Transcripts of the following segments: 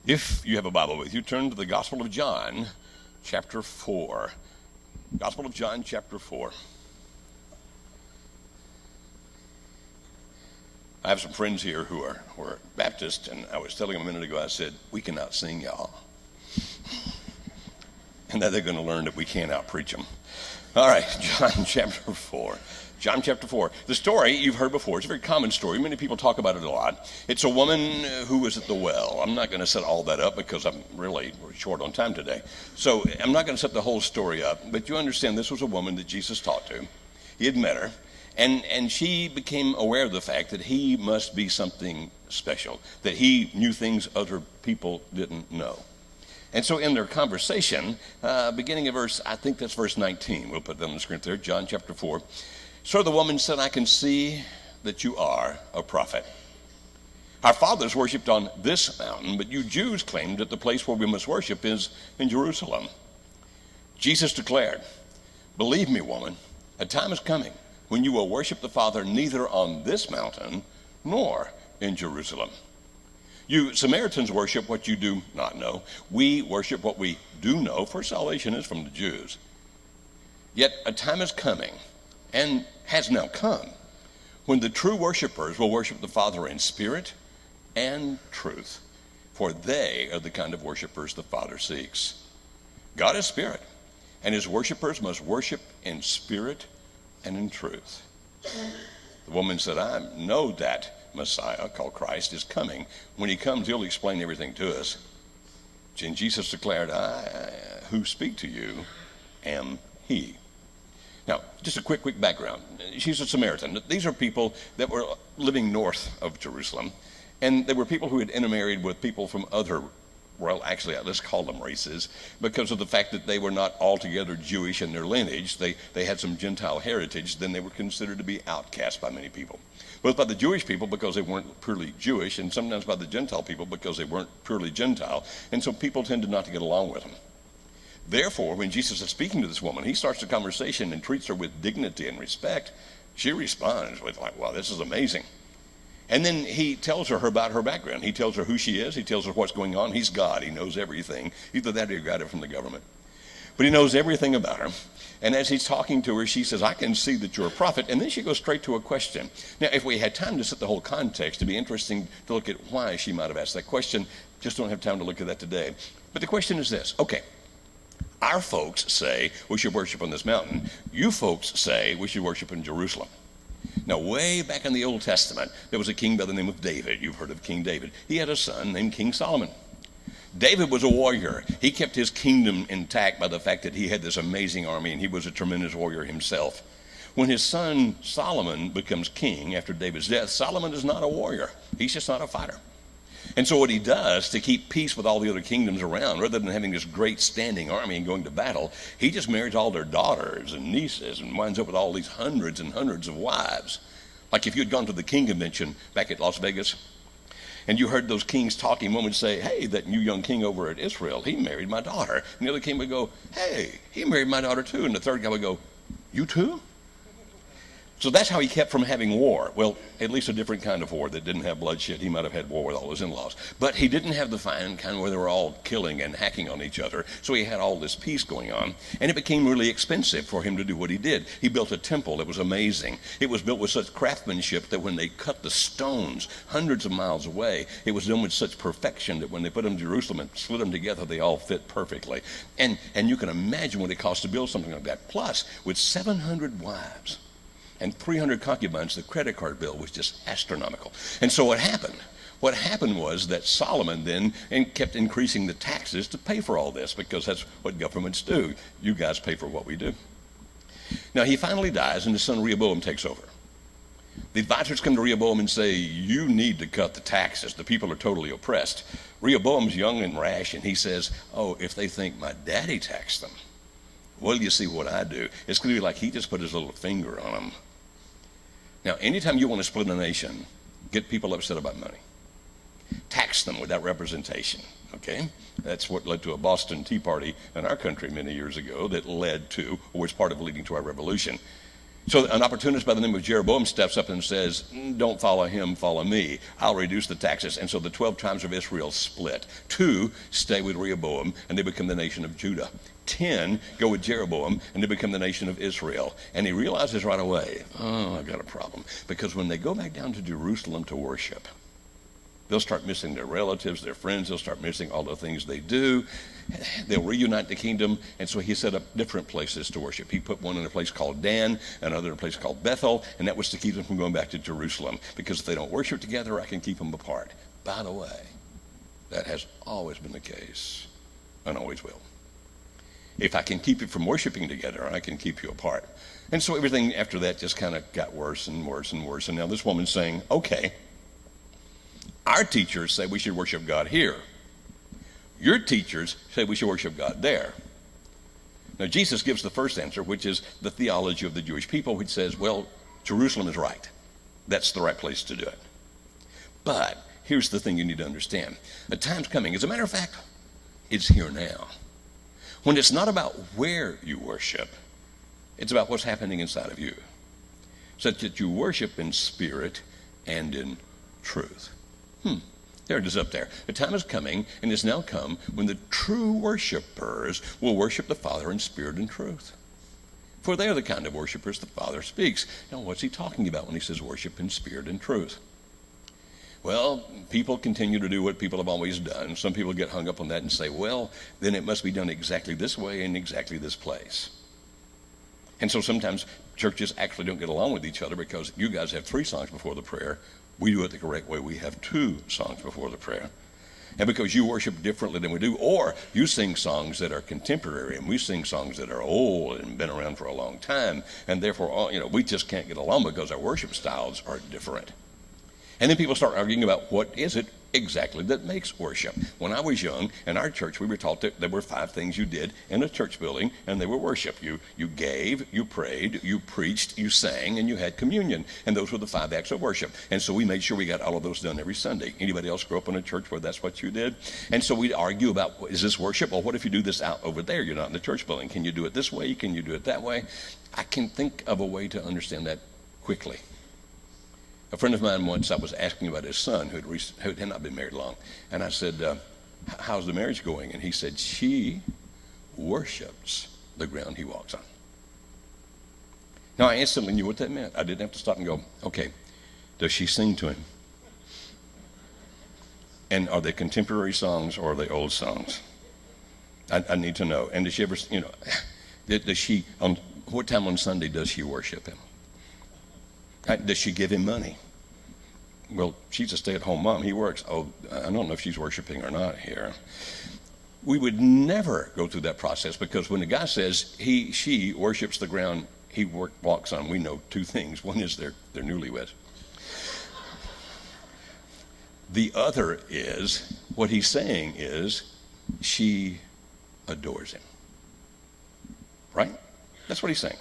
If you have a Bible with you, turn to the Gospel of John, chapter 4. Gospel of John, chapter 4. I have some friends here who are Baptist, and I was telling them a minute ago, I said, we cannot sing, y'all. And now they're going to learn that we can't out-preach them. All right, John chapter 4. John chapter 4. The story you've heard before. It's a very common story. Many people talk about it a lot. It's a woman who was at the well. I'm not going to set all that up because I'm really short on time today. So I'm not going to set the whole story up. But you understand this was a woman that Jesus talked to. He had met her. And she became aware of the fact that he must be something special, that he knew things other people didn't know. And so in their conversation, beginning of verse, I think that's verse 19. We'll put that on the screen there, John chapter 4. So the woman said, I can see that you are a prophet. Our fathers worshipped on this mountain, but you Jews claim that the place where we must worship is in Jerusalem. Jesus declared, believe me, woman, a time is coming when you will worship the Father neither on this mountain nor in Jerusalem. You Samaritans worship what you do not know. We worship what we do know, for salvation is from the Jews. Yet a time is coming, and has now come, when the true worshipers will worship the Father in spirit and truth, for they are the kind of worshipers the Father seeks. God is spirit, and his worshipers must worship in spirit and in truth. The woman said, I know that Messiah, called Christ, is coming. When he comes, he'll explain everything to us. And Jesus declared, I who speak to you am he. Now, just a quick background. She's a Samaritan. These are people that were living north of Jerusalem, and they were people who had intermarried with people from other, well, actually, let's call them races, because of the fact that they were not altogether Jewish in their lineage. They had some Gentile heritage. Then they were considered to be outcast by many people, both by the Jewish people because they weren't purely Jewish, and sometimes by the Gentile people because they weren't purely Gentile, and so people tended not to get along with them. Therefore, when Jesus is speaking to this woman, he starts the conversation and treats her with dignity and respect. She responds with like, wow, this is amazing. And then he tells her about her background. He tells her who she is. He tells her what's going on. He's God. He knows everything. Either that or he got it from the government. But he knows everything about her. And as he's talking to her, she says, I can see that you're a prophet. And then she goes straight to a question. Now, if we had time to set the whole context, it'd be interesting to look at why she might have asked that question. Just don't have time to look at that today. But the question is this. Okay. Our folks say we should worship on this mountain. You folks say we should worship in Jerusalem. Now, way back in the Old Testament, there was a king by the name of David. You've heard of King David. He had a son named King Solomon. David was a warrior. He kept his kingdom intact by the fact that he had this amazing army, and he was a tremendous warrior himself. When his son Solomon becomes king after David's death, Solomon is not a warrior. He's just not a fighter. And so what he does to keep peace with all the other kingdoms around, rather than having this great standing army and going to battle, he just marries all their daughters and nieces and winds up with all these hundreds and hundreds of wives. Like if you had gone to the King Convention back at Las Vegas, and you heard those kings talking, one would say, hey, that new young king over at Israel, he married my daughter. And the other king would go, hey, he married my daughter too. And the third guy would go, you too? So that's how he kept from having war. Well, at least a different kind of war that didn't have bloodshed. He might have had war with all his in-laws. But he didn't have the fine kind where they were all killing and hacking on each other. So he had all this peace going on. And it became really expensive for him to do what he did. He built a temple that was amazing. It was built with such craftsmanship that when they cut the stones hundreds of miles away, it was done with such perfection that when they put them in Jerusalem and slid them together, they all fit perfectly. And you can imagine what it cost to build something like that. Plus, with 700 wives and 300 concubines, the credit card bill was just astronomical. And so what happened? What happened was that Solomon then kept increasing the taxes to pay for all this, because that's what governments do. You guys pay for what we do. Now he finally dies, and his son Rehoboam takes over. The advisors come to Rehoboam and say, you need to cut the taxes. The people are totally oppressed. Rehoboam's young and rash, and he says, oh, if they think my daddy taxed them, well, you see what I do. It's going to be like he just put his little finger on them. Now, anytime you want to split a nation, get people upset about money. Tax them without representation, okay? That's what led to a Boston Tea Party in our country many years ago that led to, or was part of leading to our revolution. So an opportunist by the name of Jeroboam steps up and says, don't follow him, follow me. I'll reduce the taxes. And so the 12 tribes of Israel split. 2 stay with Rehoboam, and they become the nation of Judah. 10 go with Jeroboam, and they become the nation of Israel. And he realizes right away, I've got a problem. Because when they go back down to Jerusalem to worship, they'll start missing their relatives, their friends. They'll start missing all the things they do. They'll reunite the kingdom. And so he set up different places to worship. He put one in a place called Dan, another in a place called Bethel, and that was to keep them from going back to Jerusalem. Because if they don't worship together, I can keep them apart. By the way, that has always been the case and always will. If I can keep you from worshiping together, I can keep you apart. And so everything after that just kind of got worse and worse and worse. And now this woman's saying, okay, our teachers say we should worship God here. Your teachers say we should worship God there. Now, Jesus gives the first answer, which is the theology of the Jewish people, which says, well, Jerusalem is right. That's the right place to do it. But here's the thing you need to understand. A time's coming. As a matter of fact, it's here now. When it's not about where you worship, it's about what's happening inside of you, such that you worship in spirit and in truth. There it is up there. The time is coming, and has now come, when the true worshipers will worship the Father in spirit and truth. For they are the kind of worshipers the Father speaks. Now, what's he talking about when he says worship in spirit and truth? Well, people continue to do what people have always done. Some people get hung up on that and say, well, then it must be done exactly this way in exactly this place. And so sometimes churches actually don't get along with each other because you guys have 3 songs before the prayer. We do it the correct way. We have 2 songs before the prayer. And because you worship differently than we do, or you sing songs that are contemporary and we sing songs that are old and been around for a long time, and therefore, we just can't get along because our worship styles are different. And then people start arguing about what is it exactly that makes worship. When I was young, in our church, we were taught that there were 5 things you did in a church building, and they were worship. You gave, you prayed, you preached, you sang, and you had communion. And those were the 5 acts of worship. And so we made sure we got all of those done every Sunday. Anybody else grow up in a church where that's what you did? And so we'd argue about, is this worship? Well, what if you do this out over there? You're not in the church building. Can you do it this way? Can you do it that way? I can think of a way to understand that quickly. A friend of mine once, I was asking about his son who had not been married long. And I said, how's the marriage going? And he said, she worships the ground he walks on. Now, I instantly knew what that meant. I didn't have to stop and go, okay, does she sing to him? And are they contemporary songs or are they old songs? I need to know. And does she ever, does she, on what time on Sunday does she worship him? Does she give him money? Well, she's a stay-at-home mom. He works. Oh, I don't know if she's worshiping or not here. We would never go through that process because when the guy says she worships the ground he walks on, we know 2 things. One is they're newlyweds. The other is, what he's saying is, she adores him. Right? That's what he's saying.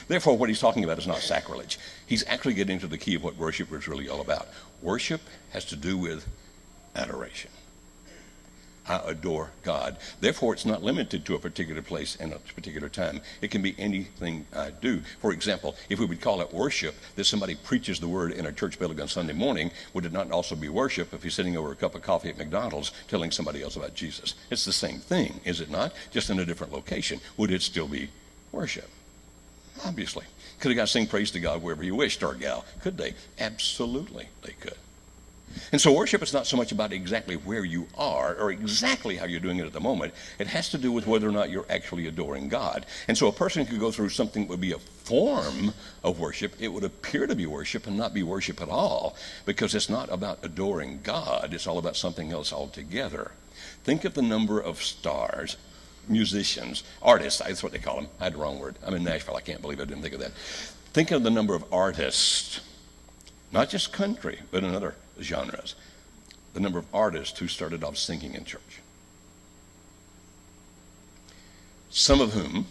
Therefore, what he's talking about is not sacrilege. He's actually getting to the key of what worship is really all about. Worship has to do with adoration. I adore God. Therefore, it's not limited to a particular place and a particular time. It can be anything I do. For example, if we would call it worship that somebody preaches the word in a church building on Sunday morning, would it not also be worship if he's sitting over a cup of coffee at McDonald's telling somebody else about Jesus? It's the same thing, is it not? Just in a different location. Would it still be worship? Obviously. Could a guy sing praise to God wherever he wished, or a gal? Could they? Absolutely they could. And so worship is not so much about exactly where you are or exactly how you're doing it at the moment. It has to do with whether or not you're actually adoring God. And so a person could go through something that would be a form of worship. It would appear to be worship and not be worship at all, because it's not about adoring God. It's all about something else altogether. Think of the number of stars, musicians, artists, that's what they call them. I had the wrong word. I'm in Nashville. I can't believe I didn't think of that. Think of the number of artists, not just country, but in other genres. The number of artists who started off singing in church. Some of whom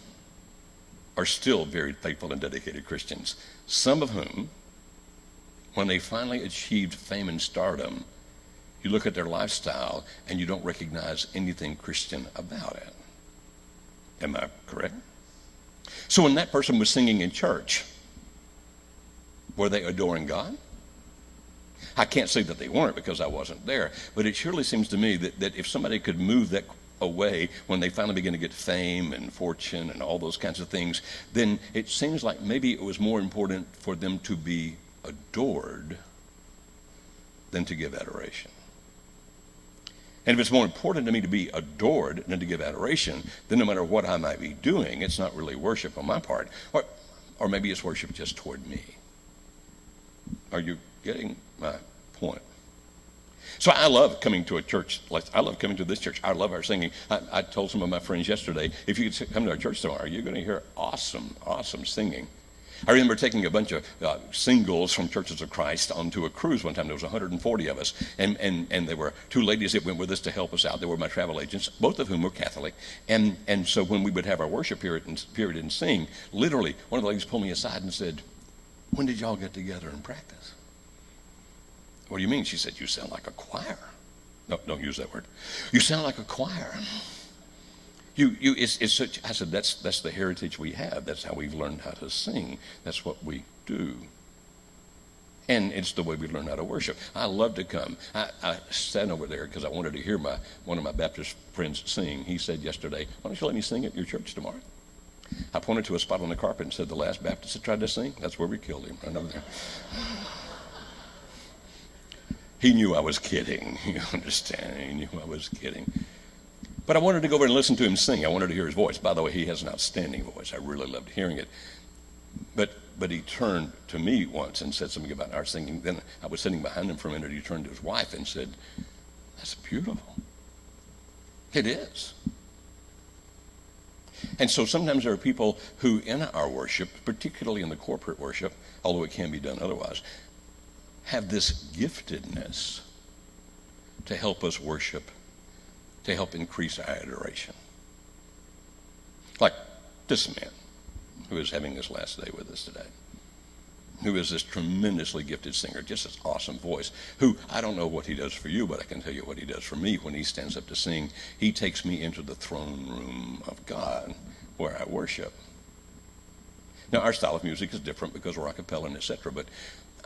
are still very faithful and dedicated Christians. Some of whom, when they finally achieved fame and stardom, you look at their lifestyle and you don't recognize anything Christian about it. Am I correct? So when that person was singing in church, Were they adoring God? I can't say that they weren't because I wasn't there, but it surely seems to me that if somebody could move that away when they finally begin to get fame and fortune and all those kinds of things, then it seems like maybe it was more important for them to be adored than to give adoration. And if it's more important to me to be adored than to give adoration, then no matter what I might be doing, it's not really worship on my part. Or maybe it's worship just toward me. Are you getting my point? So I love coming to a church. I love coming to this church. I love our singing. I told some of my friends yesterday, if you could come to our church tomorrow, you're going to hear awesome, awesome singing. I remember taking a bunch of singles from Churches of Christ onto a cruise one time. There was 140 of us, and there were two ladies that went with us to help us out. They were my travel agents, both of whom were Catholic. And so when we would have our worship period and sing, literally, one of the ladies pulled me aside and said, "When did y'all get together and practice?" "What do you mean?" She said, "You sound like a choir." No, don't use that word. "You sound like a choir." It's such. I said, that's the heritage we have. That's how we've learned how to sing. That's what we do. And it's the way we learn how to worship. I love to come. I sat over there because I wanted to hear one of my Baptist friends sing. He said yesterday, "Why don't you let me sing at your church tomorrow?" I pointed to a spot on the carpet and said, "The last Baptist that tried to sing, that's where we killed him, right over there." He knew I was kidding. You understand? He knew I was kidding. But I wanted to go over and listen to him sing. I wanted to hear his voice. By the way, he has an outstanding voice. I really loved hearing it. But he turned to me once and said something about our singing. Then I was sitting behind him for a minute. He turned to his wife and said, "That's beautiful." It is. And so sometimes there are people who in our worship, particularly in the corporate worship, although it can be done otherwise, have this giftedness to help us worship, to help increase our adoration. Like this man who is having his last day with us today, who is this tremendously gifted singer, just this awesome voice, who I don't know what he does for you, but I can tell you what he does for me when he stands up to sing. He takes me into the throne room of God where I worship. Now, our style of music is different because we're a cappella and etc., but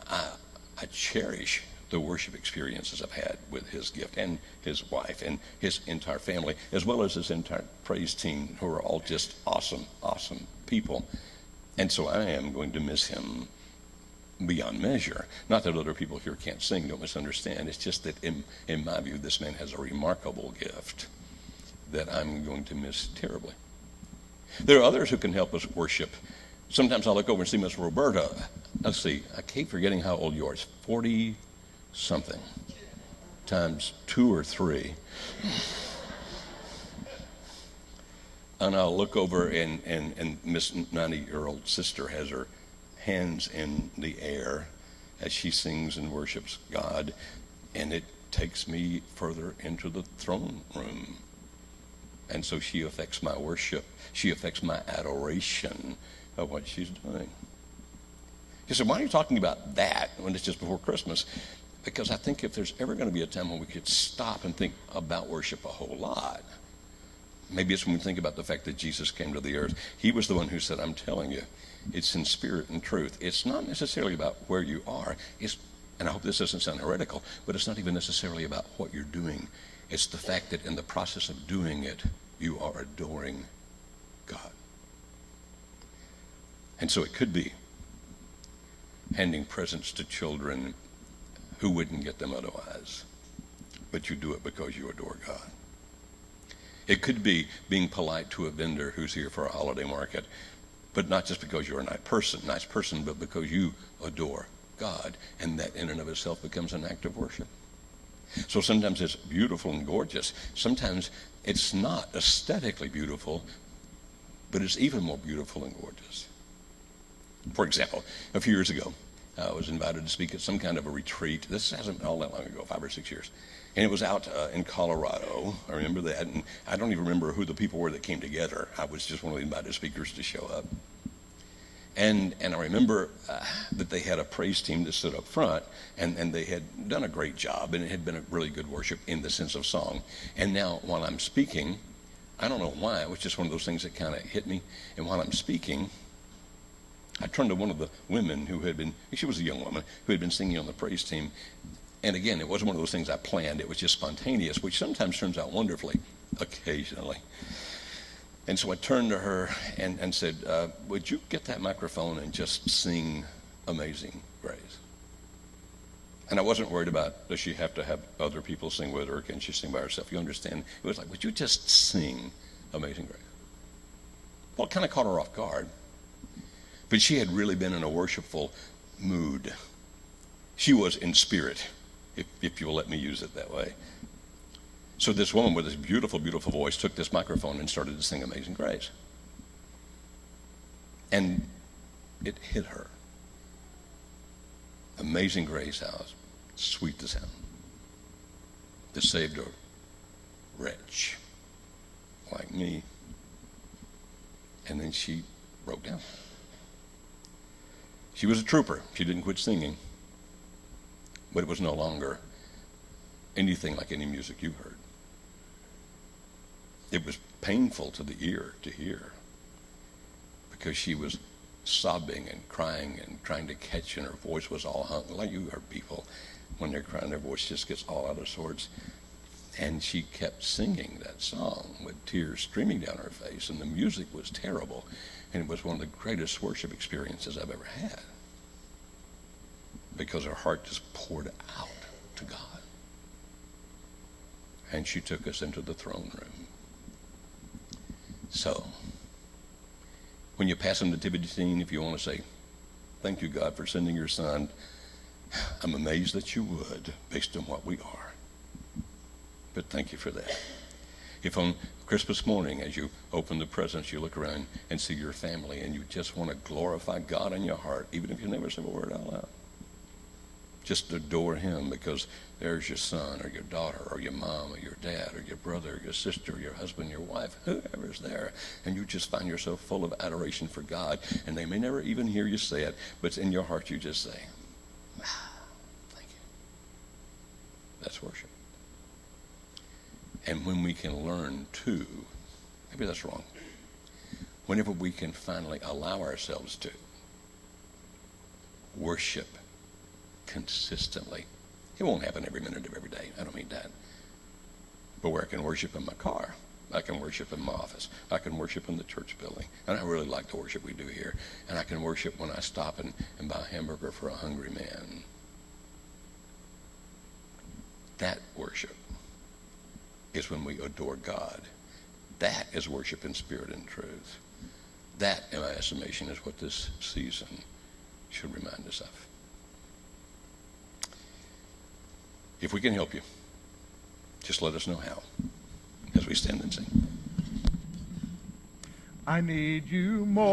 I cherish the worship experiences I've had with his gift and his wife and his entire family, as well as his entire praise team, who are all just awesome, awesome people. And so I am going to miss him beyond measure. Not that other people here can't sing, don't misunderstand. It's just that in my view, this man has a remarkable gift that I'm going to miss terribly. There are others who can help us worship. Sometimes I look over and see Miss Roberta. Let's see, I keep forgetting how old you are. It's 40-something times 2 or 3. And I'll look over and Miss 90-year-old sister has her hands in the air as she sings and worships God, and it takes me further into the throne room. And so she affects my worship. She affects my adoration of what she's doing. You said, why are you talking about that when it's just before Christmas? Because I think if there's ever going to be a time when we could stop and think about worship a whole lot, maybe it's when we think about the fact that Jesus came to the earth. He was the one who said, I'm telling you, it's in spirit and truth. It's not necessarily about where you are. And I hope this doesn't sound heretical, but it's not even necessarily about what you're doing. It's the fact that in the process of doing it, you are adoring God. And so it could be handing presents to children who wouldn't get them otherwise, but you do it because you adore God. It could be being polite to a vendor who's here for a holiday market, but not just because you're a nice person, but because you adore God, and that in and of itself becomes an act of worship. So sometimes it's beautiful and gorgeous. Sometimes it's not aesthetically beautiful, but it's even more beautiful and gorgeous. For example, a few years ago, I was invited to speak at some kind of a retreat. This hasn't been all that long ago, 5 or 6 years. And it was out in Colorado. I remember that. And I don't even remember who the people were that came together. I was just one of the invited speakers to show up. And I remember that they had a praise team that stood up front, and they had done a great job, and it had been a really good worship in the sense of song. And now, while I'm speaking, I don't know why, it was just one of those things that kind of hit me. And while I'm speaking, I turned to one of the women who had been, she was a young woman, who had been singing on the praise team. And again, it wasn't one of those things I planned. It was just spontaneous, which sometimes turns out wonderfully, occasionally. And so I turned to her and said, would you get that microphone and just sing Amazing Grace? And I wasn't worried about, does she have to have other people sing with her, or can she sing by herself? You understand? It was like, would you just sing Amazing Grace? Well, it kind of caught her off guard. But she had really been in a worshipful mood. She was in spirit, if you'll let me use it that way. So this woman with this beautiful, beautiful voice took this microphone and started to sing Amazing Grace. And it hit her. Amazing Grace, how sweet the sound that saved a wretch like me. And then she broke down. She was a trooper. She didn't quit singing. But it was no longer anything like any music you've heard. It was painful to the ear to hear, because she was sobbing and crying and trying to catch, and her voice was all hung. Like you heard people, when they're crying, their voice just gets all out of sorts. And she kept singing that song with tears streaming down her face, and the music was terrible. And it was one of the greatest worship experiences I've ever had, because her heart just poured out to God. And she took us into the throne room. So, when you pass a nativity scene, if you want to say, thank you, God, for sending your son, I'm amazed that you would, based on what we are. But thank you for that. If on Christmas morning, as you open the presents, you look around and see your family, and you just want to glorify God in your heart, even if you never say a word out loud. Just adore him, because there's your son or your daughter or your mom or your dad or your brother or your sister or your husband, your wife, whoever's there. And you just find yourself full of adoration for God. And they may never even hear you say it, but in your heart you just say, thank you. That's worship. And when we can learn to, maybe that's wrong, whenever we can finally allow ourselves to worship consistently. It won't happen every minute of every day. I don't mean that. But where I can worship in my car, I can worship in my office, I can worship in the church building. And I really like the worship we do here. And I can worship when I stop and buy a hamburger for a hungry man. That worship is when we adore God. That is worship in spirit and truth. That, in my estimation, is what this season should remind us of. If we can help you, just let us know how as we stand and sing. I need you more